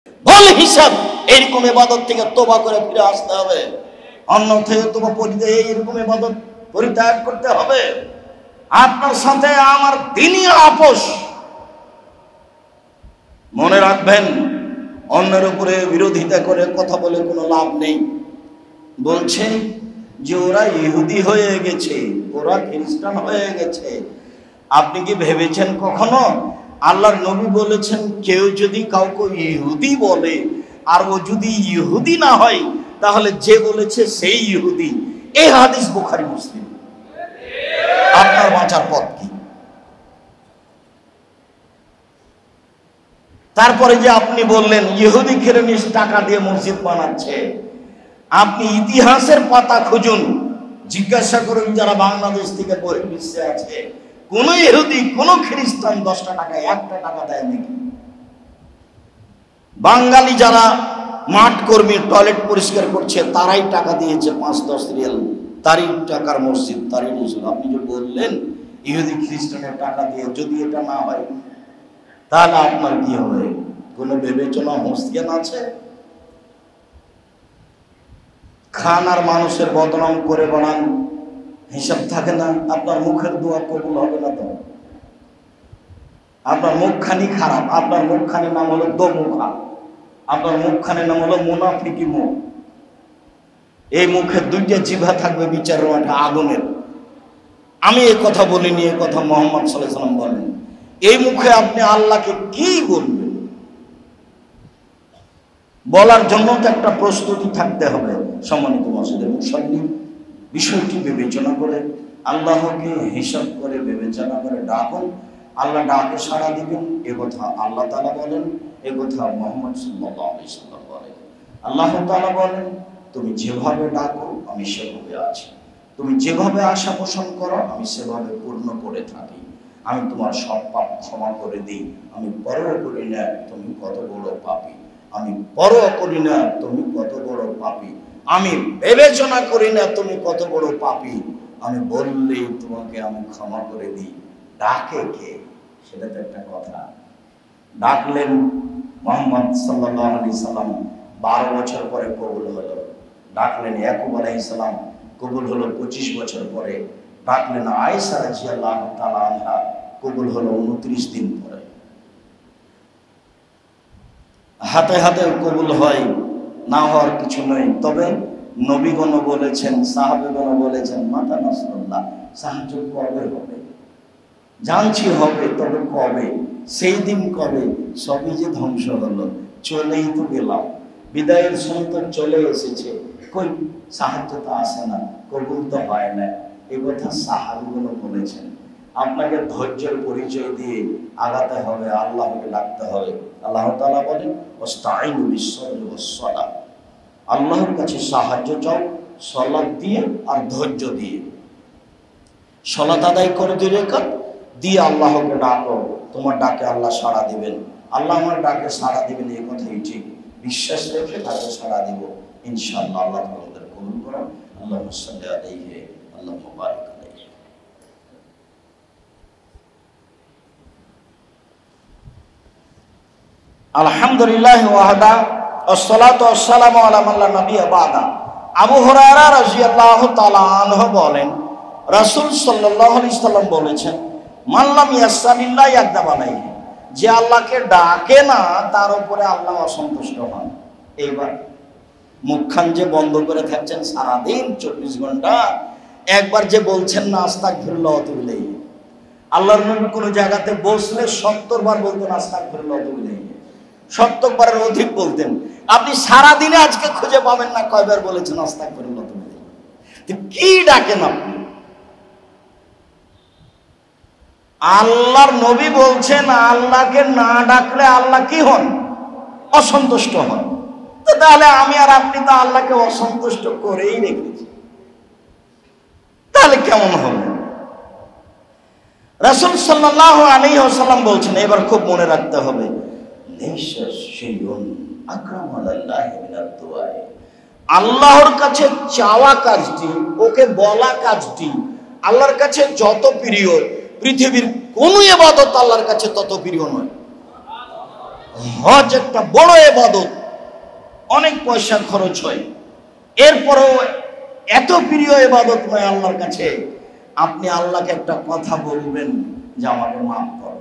ভুল হিসাব। এরকম ইবাদত থেকে তওবা করে ফিরে আসতে হবে, অন্যথায় তওবা পরিত্যাগ, এরকম ইবাদত পরিত্যাগ করতে হবে। আপনার সাথে আমার দ্বীনি আপোষ। মনে রাখবেন, অন্যের উপরে বিরোধিতা করে কথা বলে কোনো লাভ নেই। বলছে যে ওরা ইহুদি হয়ে গেছে, ওরা খ্রিস্টান হয়ে গেছে। আপনি কি ভেবেছেন কখনো আল্লাহর নবী বলেছেন কেউ যদি কাউকে ইহুদি বলে আর ও যদি ইহুদি না হয় তাহলে যে বলেছে সেই ইহুদি? এই হাদিস বুখারী মুসলিম। আপনার বাঁচার পথ কি? তারপরে যে আপনি বললেন ইহুদি খ্রিস্টান টাকা দিয়ে মসজিদ বানাচ্ছে, আপনি ইতিহাসের পাতা খুঁজুন, জিজ্ঞাসা করুন যারা বাংলাদেশ থেকে বহির্বিশ্বে আছে, কোন ইহুদি কোন খ্রিস্টান 10টা টাকা 1টা টাকা দেয় নাকি? বাঙালি যারা মাঠ কর্মী টয়লেট পরিষ্কার করছে তারাই টাকা দিয়েছে 5-10 রিয়াল, তারই টাকার মসজিদ, তারই মসজিদ। আপনি যে বললেন ইহুদি খ্রিস্টানের টাকা দিয়ে, যদি এটা না হয় তাহলে আপনার কি হবে? কোনো বিবেচনা হুঁশজ্ঞান আছে? খান আর মানুষের বদনাম করে বানান, হিসাব থাকে না? আপনার মুখের দোয়া কবুল হবে না তো? আপনার মুখখানি খারাপ, আপনার মুখখানির নাম হলো দোমুখা, আপনার মুখখানির নাম হলো মুনাফিকি মুখ। এই মুখে 2টা জিভা থাকবে বিচারের মাঠে আগুনের। আমি এই কথা বলিনি, এই কথা মুহাম্মদ সাল্লাল্লাহু আলাইহি ওয়াসাল্লাম বলেন। এই মুখে আপনি আল্লাহকে কি বলবেন? বলার জন্য তো একটা প্রস্তুতি থাকতে হবে। সম্মানিত মসজিদের মুসল্লি, বিষয়টি বিবেচনা করে আল্লাহকে হিসাব করে বিবেচনা করে ডাকুন। আল্লাহ ডাকে সাড়া দিবেন, এ কথা আল্লাহ তাআলা বলেন, এ কথা মুহাম্মদ সাল্লাল্লাহু আলাইহি ওয়াসাল্লাম বলেন। আল্লাহ তাআলা বলেন, তুমি যেভাবে ডাকো আমি সেভাবে আছি, তুমি যেভাবে আশা পোষণ করো আমি সেভাবে পূর্ণ করে থাকি, আমি তোমার সব পাপ ক্ষমা করে দিই, আমি পরোয়া করি না তুমি কত বড় পাপী, আমি পরোয়া করি না তুমি কত বড় পাপী, আমি বিবেচনা করি না তুমি কত বড় পাপী, আমি বললেই তোমাকে আমি ক্ষমা করে দিই। ডাকে কে? সেটা তো একটা কথা। ডাকলেন মুহাম্মদ সাল্লাল্লাহু আলাইহি সাল্লাম, 12 বছর পরে কবুল হলো। ডাকলেন ইয়াকুব আলাইহিস সালাম, কবুল হলো 25 বছর পরে। ডাকলেন আয়েশা রাদিয়াল্লাহু তাআলা আনহা, কবুল হলো 29 দিন পরে। হাতে হাতে কবুল হয়, না হওয়ার কিছু নেই। তবে নবীগণ বলেছেন, সাহাবাগণ বলেছেন, মাতা নাসরুল্লাহ, সাহায্য কবে হবে? জানছি হবে, তবে কবে? সেই দিন কবে? সবই যে ধ্বংস হলো, চলেই তো গেলাম, বিদায়ের সময় তো চলে এসেছে, কই সাহায্য তো আসে না, কবুল তো হয় না। এই কথা সাহাবীগণ বলেছেন। আপনাকে ধৈর্যের পরিচয় দিয়ে আগাতে হবে, আল্লাহকে ডাকতে হবে। আল্লাহ তাআলা বলেন, ওয়াস্তাঈনু বিস-সাবরি ওয়াস-সালাহ, আল্লাহর কাছে সাহায্য চাও সালাত দিয়ে আর ধৈর্য দিয়ে। সালাত আদায় করে 2 রাকাত দিয়ে আল্লাহকে ডাকো, তোমার ডাকে আল্লাহ সাড়া দিবেন। আল্লাহ আমার ডাকে সাড়া দিবেন, এই কথাই ঠিক। বিশ্বাস রেখে তাকে সাড়া দিব ইনশাআল্লাহ। আল্লাহ আমাদের কবুল করুন। আল্লাহুম্মা সাল্লি আলাইহি, আল্লাহুম্মা বারিক আলাইহি। আলহামদুলিল্লাহি ওয়াহদা, আসসালাতু ওয়াসসালামু আলা মান লা নাবিয়্যা বা'দা। আবু হুরায়রা রাদিয়াল্লাহু তাআলা আনহু বলেন, রাসূল সাল্লাল্লাহু আলাইহি সাল্লাম বলেছেন, মান লাম ইয়াসআলিল্লাহ ইয়াগদাব আলাইহি, যে আল্লাহকে ডাকে না তার উপরে আল্লাহ অসন্তুষ্ট হন। এইবার মুখখান যে বন্ধ করে থাকছেন সারাদিন 24 ঘন্টা, একবার যে বলছেন না আস্তাগফিরুল্লাহ ওয়া আতুবু ইলাইহি। আল্লাহর নবী কোন জায়গাতে বসলে 70 বার বলতেন আস্তাগফিরুল্লাহ ওয়া আতুবু ইলাইহি, 70 বারের অধিক বলতেন। আপনি সারা দিনে আজকে খুঁজে পাবেন না কয়বার বলেছেন আস্তাগফিরুল্লাহ ওয়া আতুবু ইলাইহি। কি ডাকেন আপনি? আল্লাহর নবী বলছেন আল্লাহকে না ডাকলে আল্লাহ কি হন? অসন্তুষ্ট হন। তো তাহলে আমি আর আপনি তো আল্লাহকে অসন্তুষ্ট করেই রেখেছি, তাহলে কেমন হবে? রাসূল সাল্লাল্লাহু আলাইহি ওয়াসাল্লাম বলছেন, এবার খুব মনে রাখতে হবে, আল্লাহর কাছে চাওয়া কাজটি, ওকে বলা কাজটি আল্লাহর কাছে যত প্রিয়, পৃথিবীর কোন ইবাদত আল্লাহর কাছে তত প্রিয় নয়। হজ একটা বড় ইবাদত, অনেক পয়সা খরচ হয়, এরপরেও এত প্রিয় ইবাদত নয় আল্লাহর কাছে। আপনি আল্লাহকে একটা কথা বলবেন যে আমাকে মাফ করো,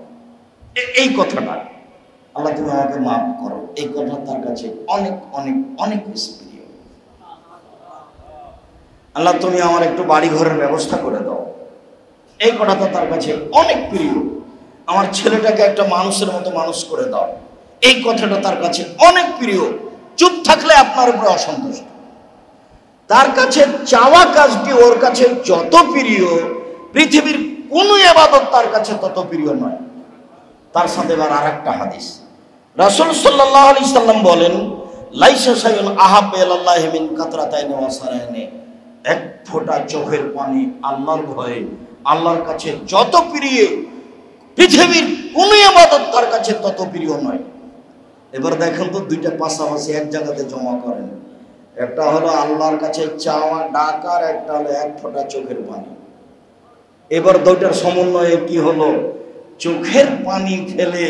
এই কথাটা, আল্লাহ তুমি আমাকে মাফ করো, এই কথা তার কাছে অনেক অনেক অনেক প্রিয়। আল্লাহ তুমি আমার একটু বাড়ি ঘরের ব্যবস্থা করে দাও, এই কথাটা তার কাছে অনেক প্রিয়। আমার ছেলেটাকে একটা মানুষের মতো মানুষ করে দাও, এই কথাটা তার কাছে অনেক প্রিয়। চুপ থাকলে আপনার উপরে অসন্তুষ্ট। তার কাছে চাওয়া কাজটি ওর কাছে যত প্রিয়, পৃথিবীর কোনো ইবাদত তার কাছে তত প্রিয় নয়। তার সাথে এবার আর একটা হাদিস, রাসূল সাল্লাল্লাহু আলাইহি সাল্লাম বলেন, লাইসা শাইউন আহাব্বা ইলাল্লাহি মিন কাতরাতাইনি ওয়া সারাইনি, এক ফোঁটা চোখের পানি আল্লাহর ভয়ে আল্লাহর কাছে যত প্রিয়, পৃথিবীর কোনো ইবাদত তার কাছে তত প্রিয় নয়। এবার দেখেন তো, দুইটা পাশাপাশি এক জায়গাতে জমা করেন, একটা হলো আল্লাহর কাছে চাওয়া ডাকার, একটা হলো এক ফোঁটা চোখের পানি। এবার দুইটার সমন্বয়ে কি হলো? চোখের পানি ফেলে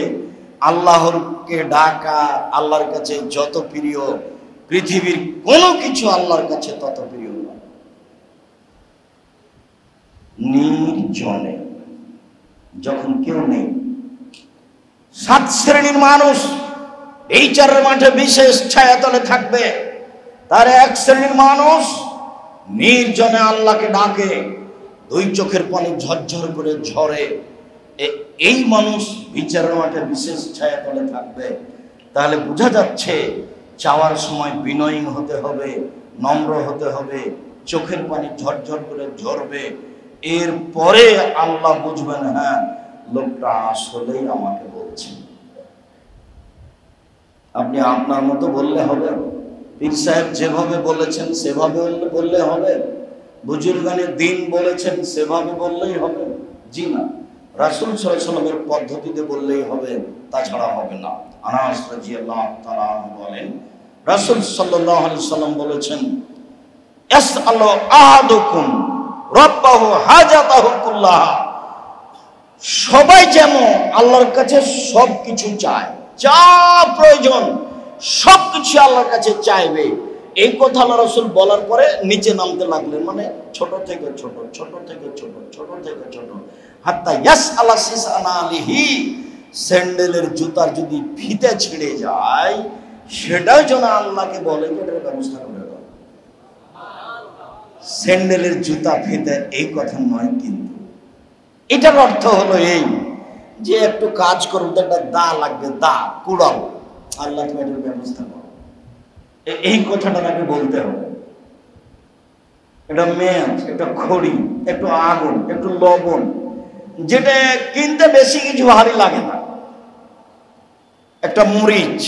আল্লাহরকে ডাকা আল্লাহর কাছে যত প্রিয়, পৃথিবীর কোনো কিছু আল্লাহর কাছে তত প্রিয় নয়। নির্জনে, যখন কেউ নেই, 7 শ্রেণীর মানুষ এই চারের মাঠে বিশেষ ছায়াতলে থাকবে, তার এক শ্রেণীর মানুষ নির্জনে আল্লাহকে ডাকে, 2 চোখের পানি ঝরঝর করে ঝরে, এই মানুষ বিচারের মাঠে বিশেষ ছায়াতলে থাকবে। তাহলে বোঝা যাচ্ছে চাওয়ার সময় বিনয়ী হতে হবে, নম্র হতে হবে, চোখের পানি ঝরঝর করে ঝরবে, এরপরে আল্লাহ বুঝবেন হ্যাঁ লোকটা আসলেই আমাকে বলছে। আপনি আপনার মতো বললে হবে? পীর সাহেব যেভাবে বলেছেন সেভাবে বললে হবে? বুজুর্গানে দিন বলেছেন সেভাবে বললেই হবে? জি না, রাসূল সাল্লাল্লাহু আলাইহি ওয়াসাল্লামের পদ্ধতিতে বললেই হবে, তাছাড়া হবে না। আনাস রাদিয়াল্লাহু তাআলা বলেন, রাসূল সাল্লাল্লাহু আলাইহি ওয়াসাল্লাম বলেছেন, ইয়াসআলু আহাদুকুম রাব্বাহু হাজাতাহু কুল্লাহা, সবাই যেন আল্লাহর কাছে সব কিছু চায়, যা প্রয়োজন সবকিছু আল্লাহর কাছে চাইবে। এই কথা আল্লাহ রাসূল বলার পরে নিচে নামতে লাগলেন, মানে ছোট থেকে ছোট, ছোট থেকে ছোট, ছোট থেকে ছোট, হাত্তা ইয়াসআলা সিসআনা আলিহি, স্যান্ডেলের জুতার যদি ফিতে ছিঁড়ে যায় সেটাও যেন আল্লাহকে বলে এটার ব্যবস্থা করে দাও। স্যান্ডেলের জুতা ফিতে এই কথা নয়, কিন্তু এটার অর্থ হলো এই যে একটু কাজ করো, একটা দা লাগবে, দা কুড়াও, আল্লাহ তুমি এটার ব্যবস্থা করো, এই কথাটা তাকে বলতে হবে। একটা মেয়াজ, একটা খড়ি, একটু আগুন, একটু লবণ, যেটা কিনতে বেশি কিছু ভারী লাগে না, একটা মরিচ,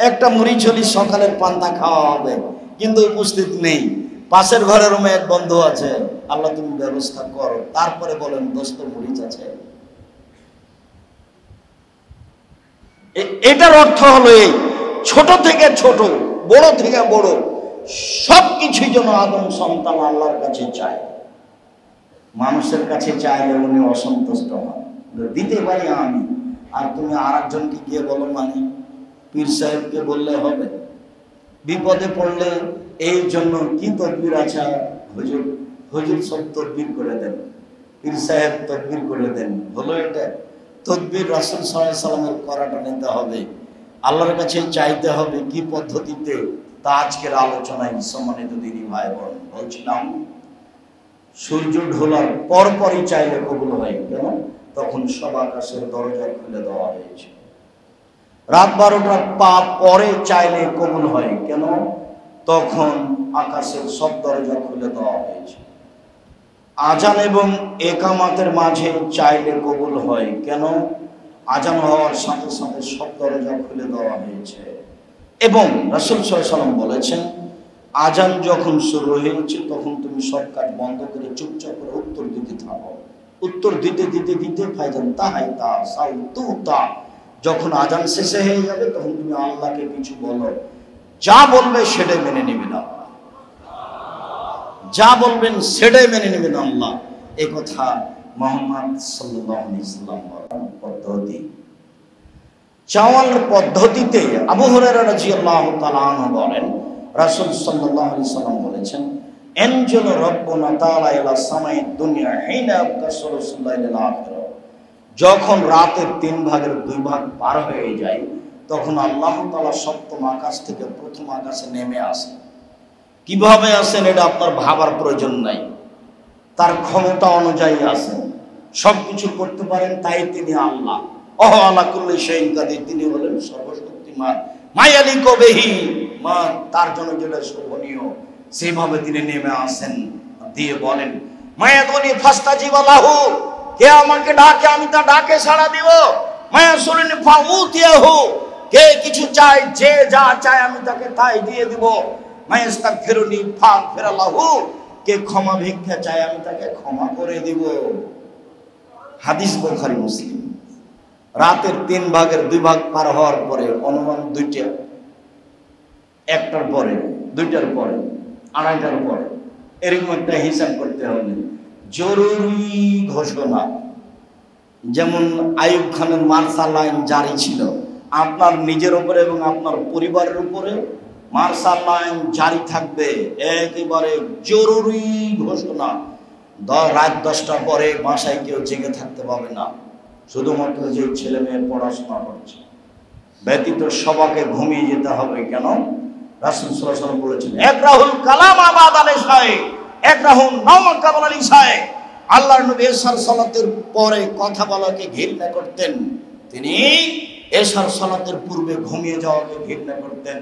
একটা মরিচ হলে সকালের পান্তা খাওয়া হবে, কিন্তু উপস্থিত নেই, পাশের ঘরের রুমে এক বন্ধু আছে, আল্লাহ তুমি ব্যবস্থা করো, তারপরে বলেন দোস্ত মরিচ আছে। এটার অর্থ হলো এই, ছোট থেকে ছোট, বড় থেকে বড়, সবকিছু যেন আদম সন্তান আল্লাহর কাছে চায়। মানুষের কাছে চাইলে উনি অসন্তুষ্ট হন, দিতে পারি আমি, আর তুমি আর একজনকে গিয়ে বলো, মানে পীর সাহেবকে বললে হবে? বিপদে পড়লে এই জন্য কি তদবির আছে, হুজুর হুজুর সব তদবির করে দেন, পীর সাহেব তদবির করে দেন, হলো এটা? তদবির রাসূল সাল্লাল্লাহু আলাইহি ওয়াসাল্লামের করাটা নিতে হবে, আল্লাহর কাছে চাইতে হবে। কি পদ্ধতিতে? তা আজকের আলোচনায় সম্মানিত দিনী ভাই বোন বলছিলাম, সূর্য ঢোলার পরপরই চাইলে কবুল হয়, কেন? তখন সব আকাশের দরজা খুলে দেওয়া হয়েছে। রাত 12টার পরে চাইলে কবুল হয়, কেন? তখন আকাশের সব দরজা খুলে দেওয়া হয়েছে। আজান এবং একামাতের মাঝে চাইলে কবুল হয়, কেন? আজান হওয়ার সাথে সাথে সব দরজা খুলে দেওয়া হয়েছে। এবং রাসূল সাল্লাল্লাহু আলাইহি ওয়াসাল্লাম বলেছেন, আজান যখন শুরু হয়েছে তখন তুমি সব কাজ বন্ধ করে চুপচাপ করে উত্তর দিতে থাকো, উত্তর দিতে দিতে দিতে ফাইজান তাহাইতা সাউতুতা, যখন আজান শেষে হয়ে যাবে তখন তুমি আল্লাহকে কিছু বলো, যা বলবে সেটাই মেনে নেবেন আল্লাহ, যা বলবেন সেটাই মেনে নেবেন আল্লাহ। এই কথা মুহাম্মদ সাল্লাল্লাহু আলাইহি ওয়াসাল্লাম পদ্ধতি। চাওয়ার পদ্ধতিতে আবু হুরায়রা রাদিয়াল্লাহু তাআলা আনহু বলেন, রাসূল সাল্লাল্লাহু আলাইহি সাল্লাম বলেছেন, এনজেল রব্বুনা তাআলা ইলা সামাই দুনিয়া হিনা আবকাসু রাসূলুল্লাহ ইলা আখিরা। যখন রাতের 3 ভাগের 2 ভাগ পার হয়ে যায়, তখন আল্লাহ তাআলা সপ্তম আকাশ থেকে প্রথম আকাশে নেমে আসেন। কিভাবে আসেন এটা আপনার ভাবার প্রয়োজন নাই, তার ক্ষমতা অনুযায়ী আসেন। সবকিছু করতে পারেন, তাই তিনি আল্লাহ। ওহ আলা কুল্লি শাইইন কাদির, তিনি হলেন সর্বশক্তিমান। মায়ালি কবেহি, মা তার জন্য যেটা শোভনীয় সেইভাবে তিনি নেমে আসেন, দিয়ে বলেন মায়াদুনি ফাস্তাজিব লাহু, কে আমাকে ডাকে আমি তা ডাকে সাড়া দিব। মায়াসুলুনি ফাউতিয়াহু, কে কিছু চায়, যে যা চায় আমি তাকে তাই দিয়ে দিব। মায়াস্তাগফিরুনি ফাগফির লাহু, কে ক্ষমা ভিক্ষা চায় আমি তাকে ক্ষমা করে দিব। হাদিস বুখারী মুসলিম। রাতের 3 ভাগের 2 ভাগ পার হওয়ার পরে অনুমান 2টা, 1টার পরে, 2টার পরে, 2:30টার পরে, এরকম একটা হিসাব করতে হবে। জরুরি ঘোষণা, যেমন আইয়ুব খানের মার্শাল আইন জারি ছিল, আপনার নিজের উপরে এবং আপনার পরিবারের উপরে মার্শাল আইন জারি থাকবে। একেবারে জরুরি ঘোষণা। রাত 10টার পরে বাসায় কেউ জেগে থাকতে পারবে না, শুধুমাত্র যে ছেলে মেয়ে পড়াশোনা করছে ব্যতীত সবাইকে ঘুমিয়ে যেতে হবে। কেন? রাসূল সাল্লাল্লাহু আলাইহি ওয়াসাল্লাম বলেছেন, একরাহুল কালাম বাদাল ইশায়, একরাহুন নাওম কাবলাল ইশায়। আল্লাহর নবী এশার সালাতের পরে কথা বলাকে ঘৃণা করতেন, তিনি এশার সালাতের পূর্বে ঘুমিয়ে যাওয়াকে ঘৃণা করতেন।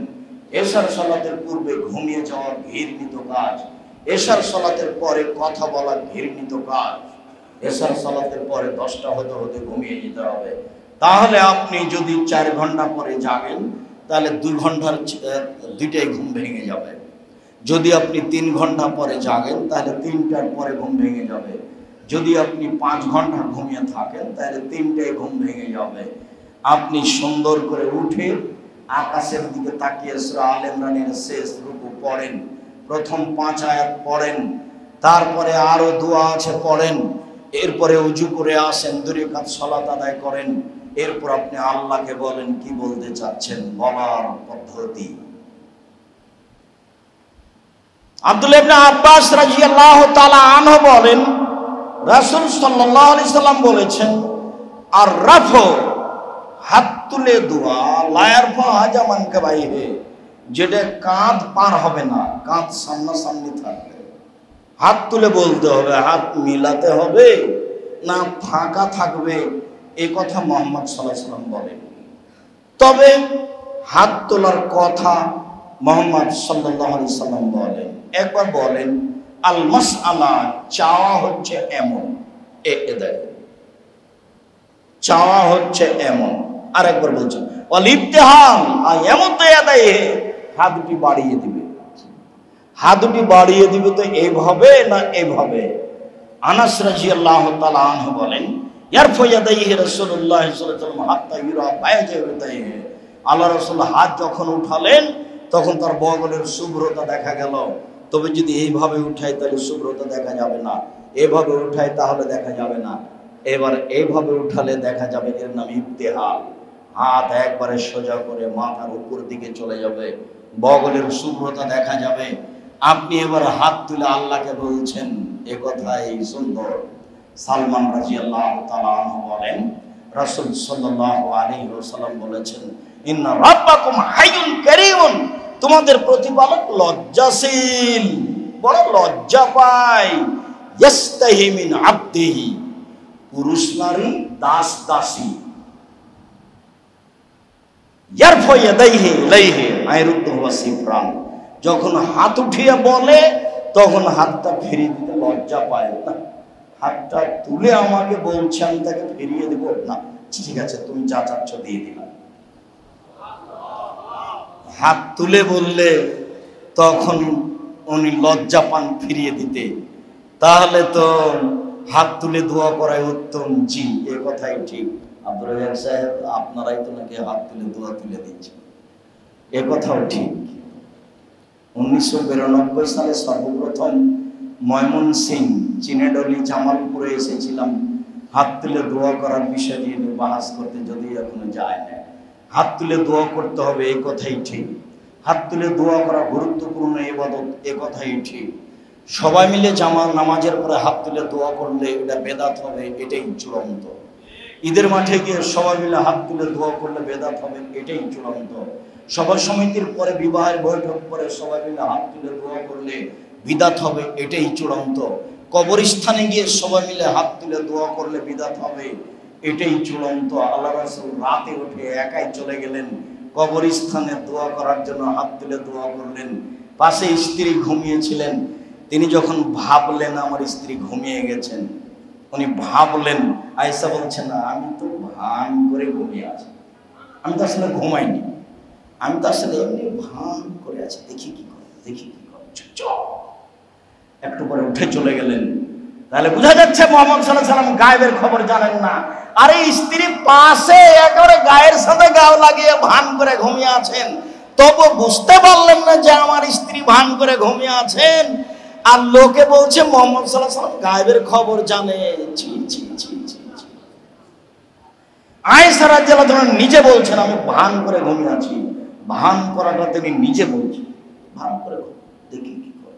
এশার সালাতের পূর্বে ঘুমিয়ে যাওয়া ঘৃণিত কাজ, এশার সালাতের পরে কথা বলা ঘৃণিত কাজ। এশার সালাতের পরে 10টা হতে হতে ঘুমিয়ে যেতে হবে। তাহলে আপনি যদি 4 ঘন্টা পরে জাগেন, তাহলে 2 ঘন্টার 2টাই ঘুম ভেঙে যাবে। যদি আপনি 3 ঘন্টা পরে জাগেন, তাহলে 3টার পরে ঘুম ভেঙে যাবে। যদি আপনি 5 ঘন্টা ঘুমিয়ে থাকেন, তাহলে 3টায় ঘুম ভেঙে যাবে। আপনি সুন্দর করে উঠে আকাশের দিকে তাকিয়ে সূরা আলে ইমরানের শেষ রুকু পড়েন, প্রথম 5 আয়াত পড়েন, তারপরে আরো দোয়া আছে পড়েন, এরপরে ওযু করে আসেন, 2 রাকাত সালাত আদায় করেন, এরপর আপনি আল্লাহকে বলেন কি বলতে চাচ্ছেন, বলার পদ্ধতি। আব্দুল্লাহ ইবনে আব্বাস রাদিয়াল্লাহু তাআলা আনহু বলেন, রাসূল সাল্লাল্লাহু আলাইহি সাল্লাম বলেছেন, আর রাফু, হাত তুলে দোয়া, লায়ার ফা হাজামান কাবাইহে, যেটা কাঁধ পার হবে না, কাঁধ সামনাসামনি থাকবে। হাত তুলে বলতে হবে, হাত মিলাতে হবে না ফাঁকা থাকবে, এই কথা মুহাম্মদ সাল্লাল্লাহু আলাইহি সাল্লাম বলেন। তবে হাত তোলার কথা মুহাম্মদ সাল্লাল্লাহু আলাইহি সাল্লাম বলেন। একবার বলেন, আল মাসআলা, চাওয়া হচ্ছে এমন, চাওয়া হচ্ছে এমন। আর একবার বলছেন ওয়াল ইবতিহাল, এমন তো ইয়াদায়ে, হাত দুটি বাড়িয়ে দিবে। হাত দুটি বাড়িয়ে দিবে তো এইভাবে না এইভাবে? আনাস রাদিয়াল্লাহু তাআলা আনহু বলেন, ইয়ারফু ইয়াদাইহি রাসূলুল্লাহ সাল্লাল্লাহু আলাইহি ওয়াসাল্লাম হাত্তা ইউরা বাইয়াতাইহি, আল্লাহ রাসূল হাত যখন উঠালেন তখন তার বগলের শুভ্রতা দেখা গেল। তবে যদি এইভাবে উঠাই তাহলে শুভ্রতা দেখা যাবে না, এভাবে উঠাই তাহলে দেখা যাবে না। এবার এইভাবে উঠালে দেখা যাবে, এর নাম ইবতিহাল। হাত একবারে সোজা করে মাথার উপর দিকে চলে যাবে, বগলের শুভ্রতা দেখা যাবে। আপনি এবার হাত তুলে আল্লাহকে বলছেন, এ কথাই সুন্দর। সালমান রাদিয়াল্লাহু তাআলা আনহু বলেন, রাসূল সাল্লাল্লাহু আলাইহি ওয়াসাল্লাম বলেছেন, ইন্না রাব্বাকুম হাইয়ুন কারীমুন, তোমাদের প্রতিপালক লজ্জাশীল, বড় লজ্জা পায়। ইয়াস্তাহি মিন আবদিহি, পুরুষ নারী দাস দাসী। ইয়ারফু ইয়াদাইহি ইলাইহি আয়রুদ্দুহু সিফরান, যখন হাত উঠিয়ে বলে তখন হাতটা ফিরিয়ে দিতে লজ্জা পায় না। হাতটা তুলে আমাকে বলছে আমি তাকে ফিরিয়ে দেব না, ঠিক আছে তুমি যা চাচ্ছ দিয়ে দিলাম। হাত তুলে বললে তখন উনি লজ্জা পান ফিরিয়ে দিতে, তাহলে তো হাত তুলে দোয়া করাই উত্তম। জি, এ কথাই ঠিক। আব্দুর রাজ্জাক সাহেব, আপনারাই তো নাকি হাত তুলে দোয়া তুলে দিচ্ছেন, এ কথাও ঠিক। 1992 সালে সর্বপ্রথম ময়মনসিংহ, চিনেডলি, জামালপুরে এসেছিলাম হাত তুলে দোয়া করার বিষয় নিয়ে বাহাস করতে, যদিও এখনো যায় না। হাত তুলে দোয়া করতে হবে, এই কথাই ঠিক। হাত তুলে দোয়া করা গুরুত্বপূর্ণ ইবাদত, এ কথাই ঠিক। সবাই মিলে নামাজের পরে হাত তুলে দোয়া করলে এটা বেদাত হবে, এটাই চূড়ান্ত। ঈদের মাঠে গিয়ে সবাই মিলে হাত তুলে দোয়া করলে বেদাত হবে, এটাই চূড়ান্ত। সভা সমিতির পরে বিবাহের বৈঠক পরে সবাই মিলে হাত তুলে দোয়া করলে বিদাত হবে, এটাই চূড়ান্ত। কবরস্থানে গিয়ে সবাই মিলে হাত তুলে দোয়া করলে বিদাত হবে, এটাই চূড়ান্ত। আল্লাহ রাসূল রাতে উঠে একাই চলে গেলেন কবরস্থানে দোয়া করার জন্য, হাত তুলে দোয়া করলেন। পাশে স্ত্রী ঘুমিয়েছিলেন, তিনি যখন ভাবলেন আমার স্ত্রী ঘুমিয়ে গেছেন, উনি ভাবলেন, আয়েশা বলছেন না আমি তো ভান করে ঘুমিয়ে আছি, আমি তো আসলে ঘুমাইনি, আমি তো আসলে এমনি ভান করে আছি, দেখি কি করে, দেখি কি করে। একটু পরে উঠে চলে গেলেন। তাহলে বোঝা যাচ্ছে মুহাম্মদ সাল্লাল্লাহু আলাইহি ওয়াসাল্লাম গায়েবের খবর জানেন না। আরে স্ত্রী পাশে একেবারে গায়ের সাথে গাও লাগিয়ে ভান করে ঘুমিয়ে আছেন, তবু বুঝতে পারলেন না যে আমার স্ত্রী ভান করে ঘুমিয়ে আছেন। আর লোকে বলছে মুহাম্মদ সাল্লাল্লাহু আলাইহি ওয়াসাল্লাম গায়েবের খবর জানে। ছি ছি ছি ছি। আয়েশা রাদিয়াল্লাহু আনহা নিজে বলছেন আমি ভান করে ঘুমিয়ে আছি। ভান করাটা তিনি নিজে বলছেন, ভান করে দেখি কি করে।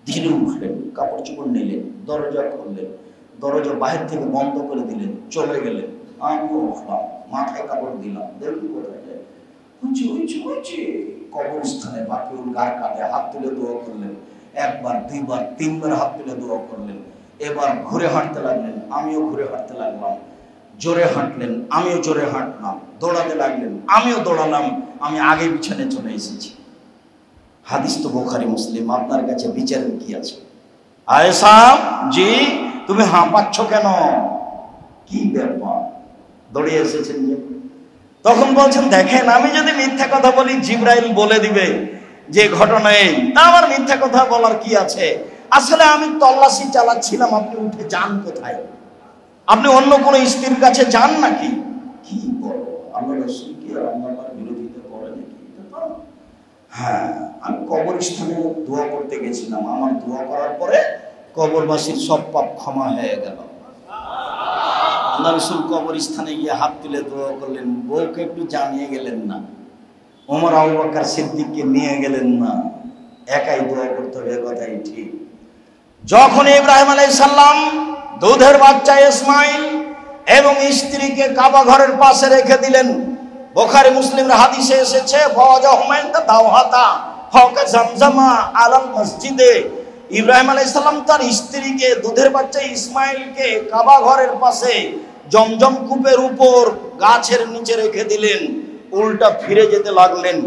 ধীরে উঠলেন, কাপড় চোপড় নিলেন, দরজা খুললেন, দরজা বাহির থেকে বন্ধ করে দিলেন, চলে গেলেন। আমিও উঠলাম, মাথায় কাপড় দিলাম, দেখুন কোথায় যায়। কবরস্থানে বাকিউল গারকাতে হাত তুলে দোয়া করলেন, একবার, দুইবার, তিনবার হাত তুলে দোয়া করলেন। এবার ঘুরে হাঁটতে লাগলেন, আমিও ঘুরে হাঁটতে লাগলাম। জোরে হাঁটলেন, আমিও জোরে হাঁটলাম। দৌড়াতে লাগলেন, আমিও দৌড়ালাম। আমি আগে পিছনে চলে এসেছি। হাদিস তো বুখারী মুসলিম, আপনার কাছে বিচারের কি আছে? আয়েশা জি, তুমি হাঁপাচ্ছ কেন? কি ব্যাপার? দৌড়ে এসেছেন যে? তখন বলছেন দেখেন আমি যদি মিথ্যা কথা বলি জিবরাইল বলে দিবে যে ঘটনা এই, তা আমার মিথ্যা কথা বলার কি আছে? আসলে আমি তল্লাশি চালাচ্ছিলাম, আপনি উঠে যান কোথায়? আপনি অন্য কোন স্ত্রীর কাছে যান নাকি? কি বলো, আল্লাহ রাসূল কি আল্লাহর বিরোধিতা করে নাকি? হ্যাঁ, আমি কবরস্থানে দোয়া করতে গেছিলাম, আমার দোয়া করার পরে কবরবাসীর সব পাপ ক্ষমা হয়ে গেল। আল্লাহ রাসূল কবরস্থানে গিয়ে হাত তুলে দোয়া করলেন, বউকে একটু জানিয়ে গেলেন না, ওমর আবু বকর সিদ্দিককে নিয়ে গেলেন না, একাই দোয়া করতে হবে, কথাই ঠিক। যখন ইব্রাহিম আলাইহিস সালাম দুধের বাচ্চা ইসমাইল এবং স্ত্রীকে কাবা ঘরের পাশে রেখে দিলেন, বুখারী মুসলিমের হাদিসে এসেছে আলাল মসজিদে, ইব্রাহিম আলাইহিস সালাম তার স্ত্রীকে দুধের বাচ্চা ইসমাইলকে কাবা ঘরের পাশে জমজম কূপের উপর গাছের নিচে রেখে দিলেন। উল্টা ফিরে যেতে লাগলেন,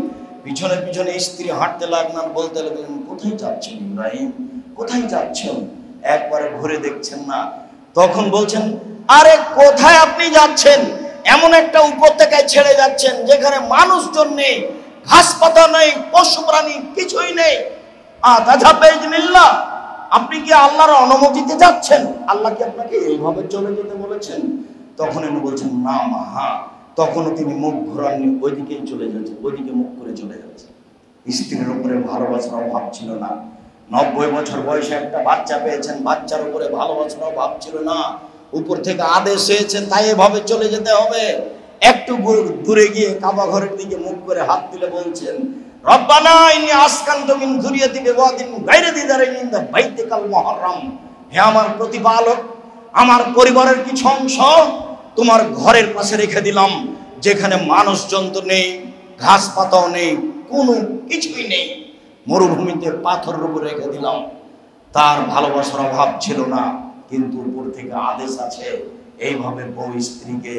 পিছনে পিছনে স্ত্রী হাঁটতে লাগলেন, বলতে লাগলেন কোথায় যাচ্ছেন ইব্রাহিম, কোথায় যাচ্ছেন? একবারে ঘুরে দেখছেন না। তখন বলছেন আরে কোথায় আপনি যাচ্ছেন? এমন একটা উপত্যকায় ছেড়ে যাচ্ছেন যেখানে মানুষজন নেই, ঘাস পাতা নেই, পশু প্রাণী কিছুই নেই। আপনি কি আল্লাহর অনুমতিতে যাচ্ছেন? আল্লাহ কি আপনাকে এইভাবে চলে যেতে বলেছেন? তখন উনি বলছেন না মা, হ্যাঁ। তখনও তিনি মুখ ঘোরাননি, ওইদিকেই চলে যাচ্ছেন, ওইদিকে মুখ করে চলে যাচ্ছেন। স্ত্রীর উপরে ভালোবাসার অভাব ছিল না। 90 বছর বয়সে একটা বাচ্চা পেয়েছেন, বাচ্চার উপরে ভালোবাসার অভাব ছিল না। উপর থেকে আদেশ হয়েছে তাই এভাবে চলে যেতে হবে। একটু দূরে গিয়ে কাবা ঘরের দিকে মুখ করে হাত তুলে বলছেন রব্বানা ইন্নী আসকানতু মিন যুররিয়াতি বিওয়াদিন গায়রি যি যারইন ইনদা বাইতিকাল মুহাররাম, হে আমার প্রতিপালক, আমার পরিবারের কিছু অংশ তোমার ঘরের পাশে রেখে দিলাম যেখানে মানুষ জন্তু নেই, ঘাস পাতাও নেই, কোনো কিছুই নেই, মরুভূমিতে পাথরের উপর রেখে দিলাম। তার ভালোবাসার অভাব ছিল না, কিন্তু উপর থেকে আদেশ আছে এইভাবে বউ স্ত্রীকে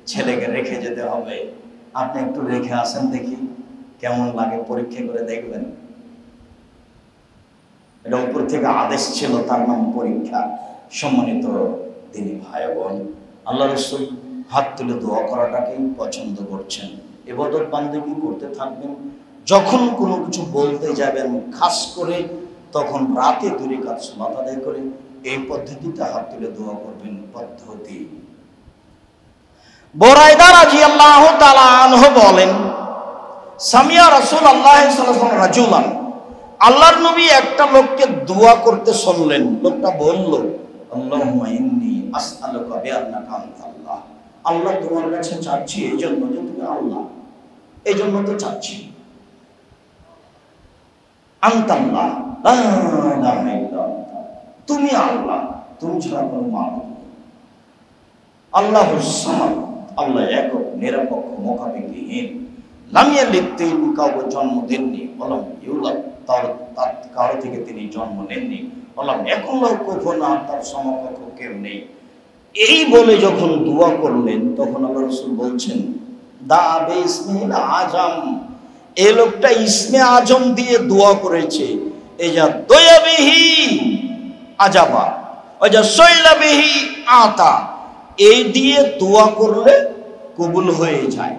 ছেলেকে রেখে যেতে হবে। আপনি একটু রেখে আসেন দেখি কেমন লাগে, পরীক্ষা করে দেখবেন। এটা উপর থেকে আদেশ ছিল, তার নাম পরীক্ষা। সম্মানিত দিনী ভাই বোন, আল্লাহ রাসূল হাত তুলে দোয়া করাটাকেই পছন্দ করছেন। ইবাদত বান্দেগী করতে থাকবেন, যখন কোনো কিছু বলতে যাবেন খাস করে তখন রাতে 2 রাকাত সালাত আদায় করে এই পদ্ধতিতে হাত তুলে দোয়া করবেন। পদ্ধতি বুরাইদা রাদিয়াল্লাহু তাআলা আনহু বলেন সামিয়া রাসূলুল্লাহ সাল্লাল্লাহু আলাইহি ওয়াসাল্লাম রাজুলান, আল্লাহর নবী একটা লোককে দোয়া করতে শুনলেন। লোকটা বলল আল্লাহুম্মা ইন্নী আসআলুকা বিআন্নাকা আনতাল্লাহ, আল্লাহ তোমার কাছে চাচ্ছি এই জন্য যে তুমি আল্লাহ। এই জন্য তো চাচ্ছি। আনতাল্লাহ, লা ইলাহা ইল্লা আনতা, তুমি আল্লাহ, তুমি ছাড়া কোনো মাবুদ নেই। আল্লাহুস সামাদ, আল্লাহ একক, নিরপেক্ষ, মুখাপেক্ষিহীন। লাম ইয়ালিদ, তিনি কাউকে জন্ম দেননি। ওয়ালাম ইউলাদ, তার কারো থেকে তিনি জন্ম নেননি। ওয়ালাম ইয়াকুল লাহু কুফুওয়ান আহাদ, তার সমকক্ষ কেউ নেই। এই বলে যখন দোয়া করলেন তখন আল্লাহ রাসূল বলছেন, দা বিসমিল আজম, এই লোকটা ইসমে আজম দিয়ে দোয়া করেছে। এই যা দয়া বিহি আজাবা, ওই যা সইলা বিহি আতা, এই দিয়ে দোয়া করলে কবুল হয়ে যায়।